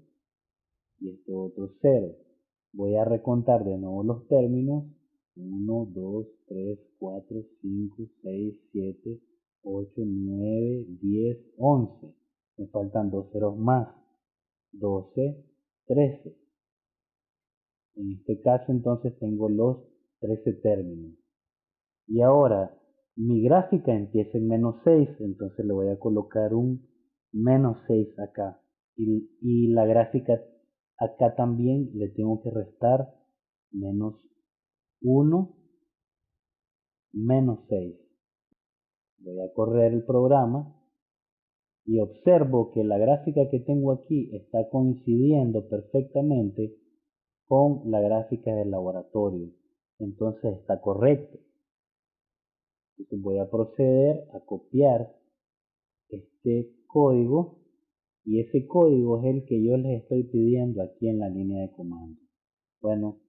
y este otro 0. Voy a recontar de nuevo los términos. 1, 2, 3, 4, 5, 6, 7, 8, 9, 10, 11. Me faltan 2 ceros más. 12, 13. En este caso entonces tengo los 13 términos. Y ahora mi gráfica empieza en menos 6, entonces le voy a colocar un menos 6 acá. Y la gráfica acá también le tengo que restar menos 1, menos 6. Voy a correr el programa y observo que la gráfica que tengo aquí está coincidiendo perfectamente con la gráfica del laboratorio. Entonces está correcto. Entonces voy a proceder a copiar este código y ese código es el que yo les estoy pidiendo aquí en la línea de comando. Bueno,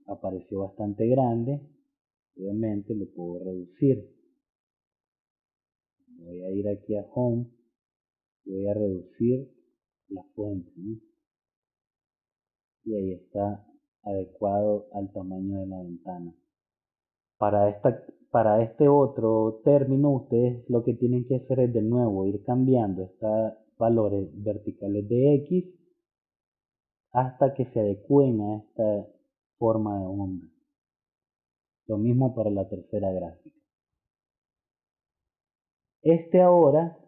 apareció bastante grande. Obviamente lo puedo reducir. Voy a ir aquí a Home. Voy a reducir la fuente, ¿no? Y ahí está adecuado al tamaño de la ventana. Para este otro término, ustedes lo que tienen que hacer es de nuevo ir cambiando estos valores verticales de x hasta que se adecúen a esta forma de onda. Lo mismo para la tercera gráfica. Este ahora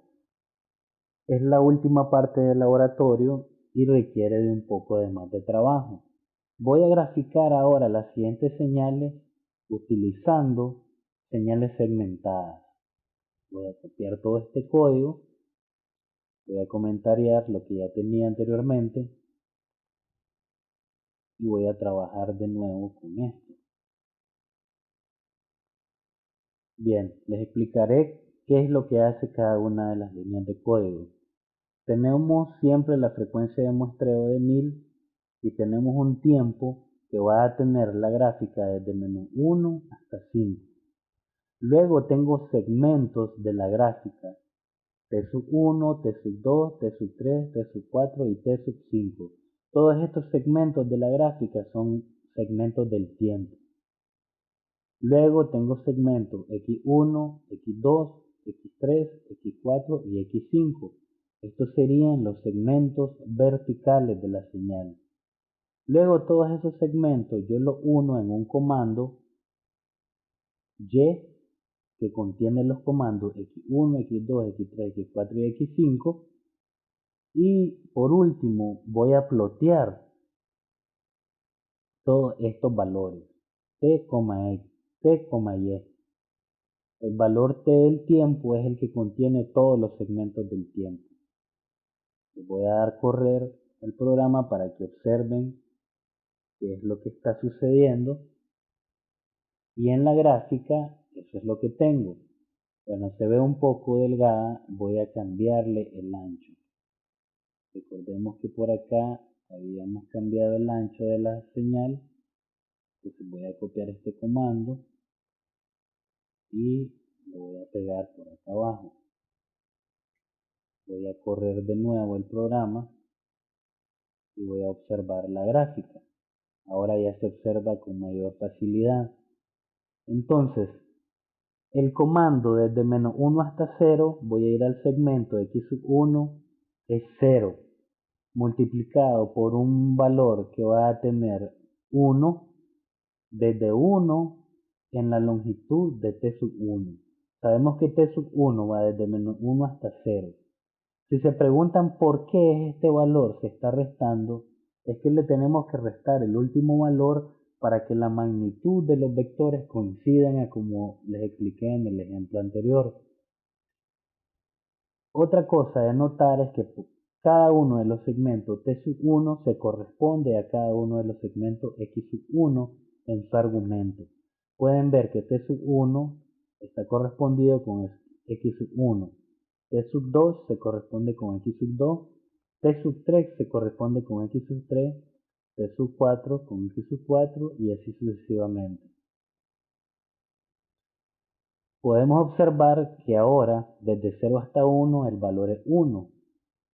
es la última parte del laboratorio y requiere de un poco de más de trabajo. Voy a graficar ahora las siguientes señales utilizando señales segmentadas. Voy a copiar todo este código, voy a comentariar lo que ya tenía anteriormente y voy a trabajar de nuevo con esto. Bien, les explicaré qué es lo que hace cada una de las líneas de código. Tenemos siempre la frecuencia de muestreo de 1000 y tenemos un tiempo que va a tener la gráfica desde menos 1 hasta 5. Luego tengo segmentos de la gráfica, T sub 1, T sub 2, T sub 3, T sub 4 y T sub 5. Todos estos segmentos de la gráfica son segmentos del tiempo. Luego tengo segmentos X1, X2, X3, X4 y X5. Estos serían los segmentos verticales de la señal. Luego todos esos segmentos yo los uno en un comando Y que contiene los comandos X1, X2, X3, X4 y X5. Y por último voy a plotear todos estos valores, T, X, T, Y. El valor T del tiempo es el que contiene todos los segmentos del tiempo. Les voy a dar correr el programa para que observen qué es lo que está sucediendo. Y en la gráfica, eso es lo que tengo. Bueno, se ve un poco delgada, voy a cambiarle el ancho. Recordemos que por acá habíamos cambiado el ancho de la señal. Entonces voy a copiar este comando y lo voy a pegar por acá abajo. Voy a correr de nuevo el programa y voy a observar la gráfica. Ahora ya se observa con mayor facilidad. Entonces, el comando desde menos 1 hasta 0, voy a ir al segmento X sub 1 es 0, multiplicado por un valor que va a tener 1, desde 1 en la longitud de T sub 1. Sabemos que T sub 1 va desde menos 1 hasta 0. Si se preguntan por qué este valor se está restando, es que le tenemos que restar el último valor para que la magnitud de los vectores coincidan a como les expliqué en el ejemplo anterior. Otra cosa de notar es que cada uno de los segmentos T sub 1 se corresponde a cada uno de los segmentos X sub 1 en su argumento. Pueden ver que T sub 1 está correspondido con X sub 1. T sub 2 se corresponde con X sub 2, T sub 3 se corresponde con X sub 3, T sub 4 con X sub 4 y así sucesivamente. Podemos observar que ahora desde 0 hasta 1 el valor es 1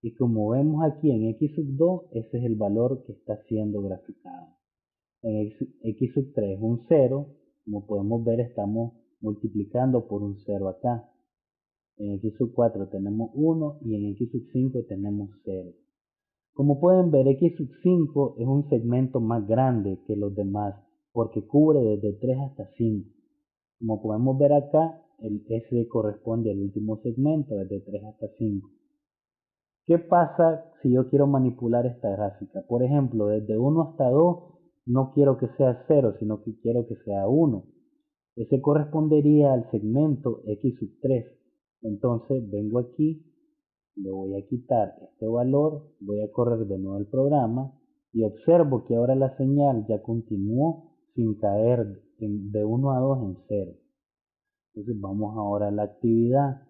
y como vemos aquí en X sub 2 ese es el valor que está siendo graficado. En X sub 3 es un 0, como podemos ver estamos multiplicando por un 0 acá. En X sub 4 tenemos 1 y en X sub 5 tenemos 0. Como pueden ver, X sub 5 es un segmento más grande que los demás porque cubre desde 3 hasta 5. Como podemos ver acá, el S corresponde al último segmento desde 3 hasta 5. ¿Qué pasa si yo quiero manipular esta gráfica? Por ejemplo, desde 1 hasta 2 no quiero que sea 0, sino que quiero que sea 1. Ese correspondería al segmento X sub 3. Entonces vengo aquí, le voy a quitar este valor, voy a correr de nuevo el programa y observo que ahora la señal ya continuó sin caer de 1 a 2 en 0. Entonces vamos ahora a la actividad.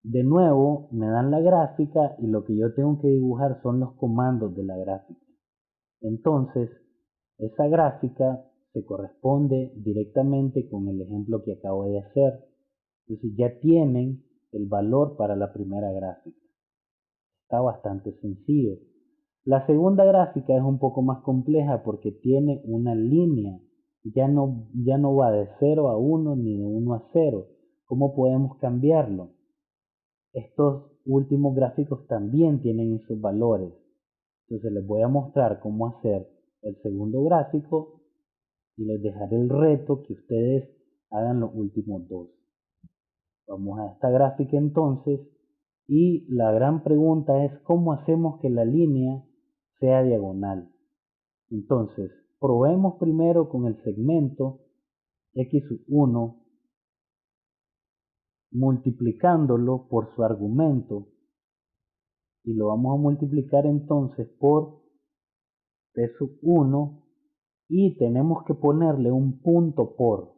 De nuevo me dan la gráfica y lo que yo tengo que dibujar son los comandos de la gráfica. Entonces, esa gráfica se corresponde directamente con el ejemplo que acabo de hacer. Entonces ya tienen el valor para la primera gráfica. Está bastante sencillo. La segunda gráfica es un poco más compleja porque tiene una línea. Ya no va de 0 a 1 ni de 1 a 0. ¿Cómo podemos cambiarlo? Estos últimos gráficos también tienen esos valores. Entonces les voy a mostrar cómo hacer el segundo gráfico y les dejaré el reto que ustedes hagan los últimos dos. Vamos a esta gráfica entonces y la gran pregunta es cómo hacemos que la línea sea diagonal. Entonces, probemos primero con el segmento X1 multiplicándolo por su argumento y lo vamos a multiplicar entonces por T sub 1 y tenemos que ponerle un punto por.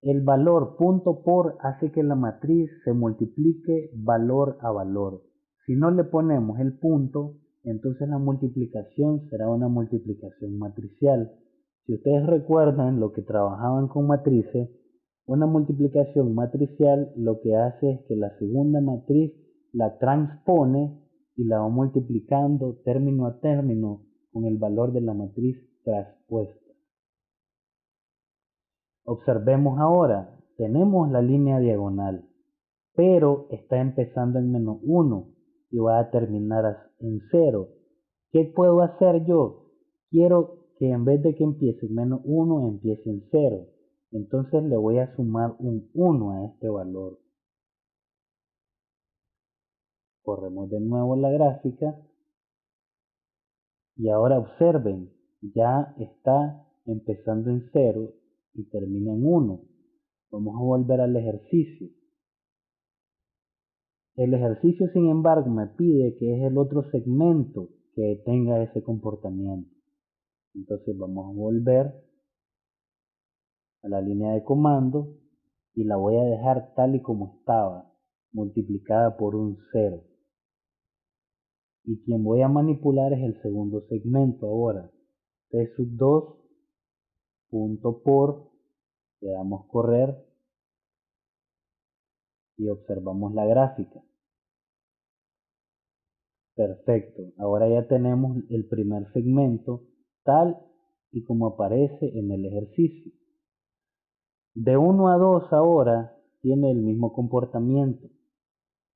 El valor punto por hace que la matriz se multiplique valor a valor. Si no le ponemos el punto, entonces la multiplicación será una multiplicación matricial. Si ustedes recuerdan lo que trabajaban con matrices, una multiplicación matricial lo que hace es que la segunda matriz la transpone y la va multiplicando término a término con el valor de la matriz traspuesta. Observemos ahora, tenemos la línea diagonal, pero está empezando en -1 y va a terminar en 0. ¿Qué puedo hacer yo? Quiero que en vez de que empiece en -1, empiece en 0. Entonces le voy a sumar un 1 a este valor. Corremos de nuevo la gráfica y ahora observen, ya está empezando en 0 y termina en 1. Vamos a volver al ejercicio. El ejercicio, sin embargo, me pide que es el otro segmento que tenga ese comportamiento. Entonces vamos a volver a la línea de comando y la voy a dejar tal y como estaba, multiplicada por un 0. Y quien voy a manipular es el segundo segmento ahora. T sub 2 punto por, le damos correr y observamos la gráfica. Perfecto, ahora ya tenemos el primer segmento tal y como aparece en el ejercicio. De 1 a 2 ahora tiene el mismo comportamiento.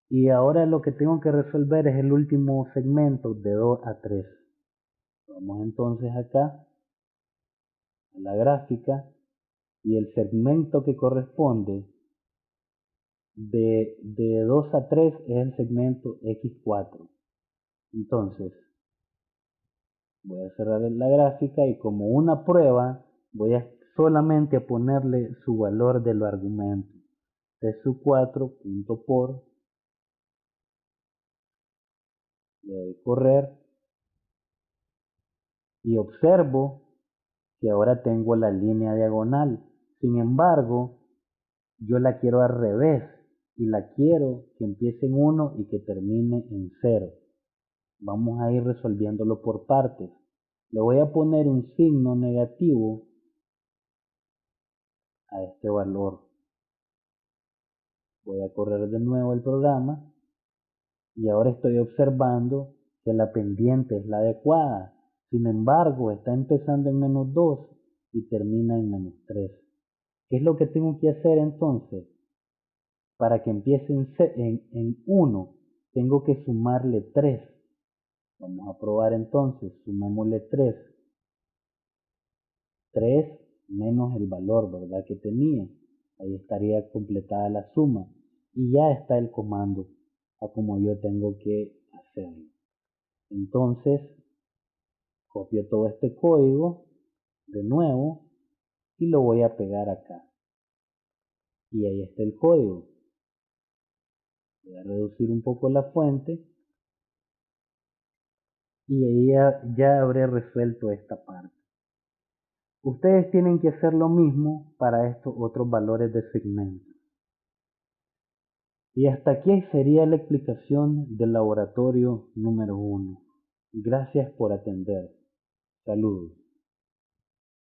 Y ahora lo que tengo que resolver es el último segmento de 2 a 3. Vamos entonces acá a la gráfica y el segmento que corresponde de 2 a 3 es el segmento X4. Entonces voy a cerrar la gráfica y como una prueba voy a solamente a ponerle su valor de los argumentos. T sub 4 punto por, le doy correr y observo que ahora tengo la línea diagonal. Sin embargo, yo la quiero al revés y la quiero que empiece en 1 y que termine en 0. Vamos a ir resolviéndolo por partes. Le voy a poner un signo negativo a este valor. Voy a correr de nuevo el programa y ahora estoy observando que la pendiente es la adecuada. Sin embargo, está empezando en -2 y termina en -3. ¿Qué es lo que tengo que hacer entonces? Para que empiece en 1, tengo que sumarle 3. Vamos a probar entonces, sumémosle 3. 3 menos el valor, ¿verdad? Que tenía. Ahí estaría completada la suma. Y ya está el comando a como yo tengo que hacerlo. Entonces, copio todo este código de nuevo y lo voy a pegar acá. Y ahí está el código. Voy a reducir un poco la fuente y ahí ya habré resuelto esta parte. Ustedes tienen que hacer lo mismo para estos otros valores de segmento. Y hasta aquí sería la explicación del laboratorio número 1. Gracias por atender. Saludos.